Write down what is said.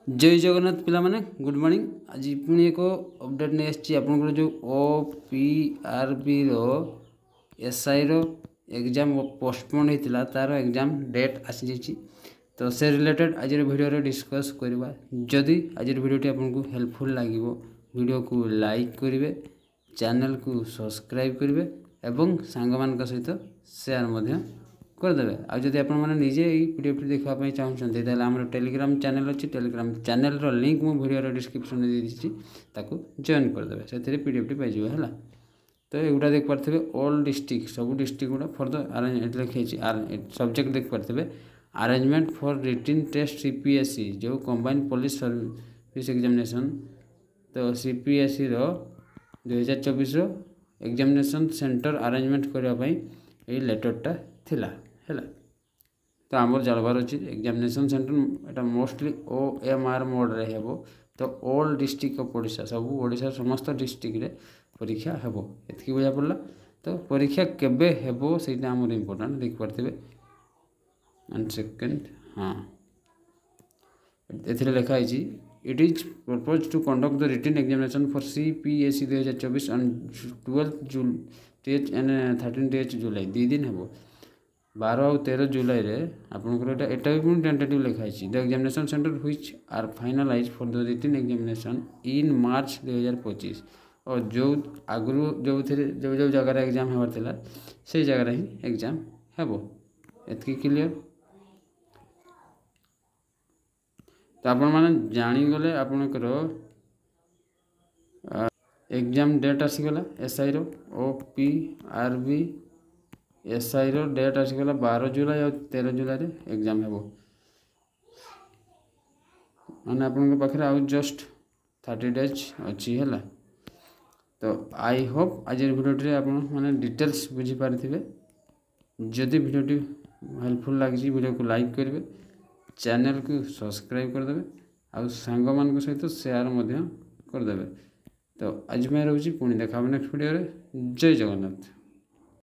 जय जगन्नाथ पिला माने गुड मॉर्निंग। आज पुणी एक अपडेट नहीं आसी आपंकर जो OPRB रो SI रो एग्जाम पोस्टपोन होता तार एग्जाम डेट आसी जाइए। तो से रिलेटेड आज वीडियो डिस्कस करवा। जदि आज वीडियोटी आपको हेल्पफुल लगे वीडियो को लाइक करेंगे, चैनल को सब्सक्राइब करेंगे एवं सांग मान सहित शेयर करदे। आदि आपजे पीडीएफ देखापी चाहते आम टेलीग्राम चैनल अच्छी टेलीग्राम चैनल लिंक मु वीडियो डिस्क्रिप्शन में देती जॉइन करदे से पीडीएफ टी पाइबे है। तो एगुटा देख पारे ऑल डिस्ट्रिक्ट सब डिस्ट्रिक्ट गुड़ा फॉर द अरेंज लिखाई सब्जेक्ट देख पारे arrangement for written test CPSE जो कंबाइंड पुलिस सर्विस एग्जामिनेशन। तो CPSE रो 2024 एग्जामिनेशन सेंटर अरेंजमेंट करने ये लेटरटा थिला है। तो आमर जानवर अच्छी एग्जामिनेशन सेंटर एटा मोस्टली OMR मोड रे हेबो। तो ऑल डिस्ट्रिक्ट ऑफ ओडिशा सब ओडिशा समस्त डिस्ट्रिक्ट रे परीक्षा हेबो एतकी बुझा पड़ला। तो परीक्षा केबे हेबो सेटा आमर इंपोर्टेंट देख पारथिबे। एंड सेकंड हाँ एथिरे लिखा है it is propose to conduct the written examination for CPSE 2024 on 12 and 13 July 2 दिन हेबो 12 और 13 जुलाई रे आपनकर एटा भी टेंटेटिव लिखाई the examination centre which are finalize for the written examination in March 2025। और जो आगु जो जो जगह एग्जाम हेबार थिला से जगह ही एग्जाम हेबो एतकी क्लियर। तो आपण माने जानी गले आपनकर एग्जाम डेट आसीगला SI रो OPRB SI रो डेट आसीगला 12 जुलाई और 13 जुलाई रे एग्जाम हेबो माने आपन पाखे आउ जस्ट 30 डेज अच्छी है। तो आई होप आज वीडियो आपन माने डिटेल्स बुझी पारथिबे। जदि वीडियो हेल्पफुल लगी वीडियो को लाइक करेंगे, चैनल को सब्सक्राइब करदे और सांग मान सहित शेयर करदे। तो आज मैं रोची पुणी देखा नेक्स्ट वीडियो रे। जय जगन्नाथ।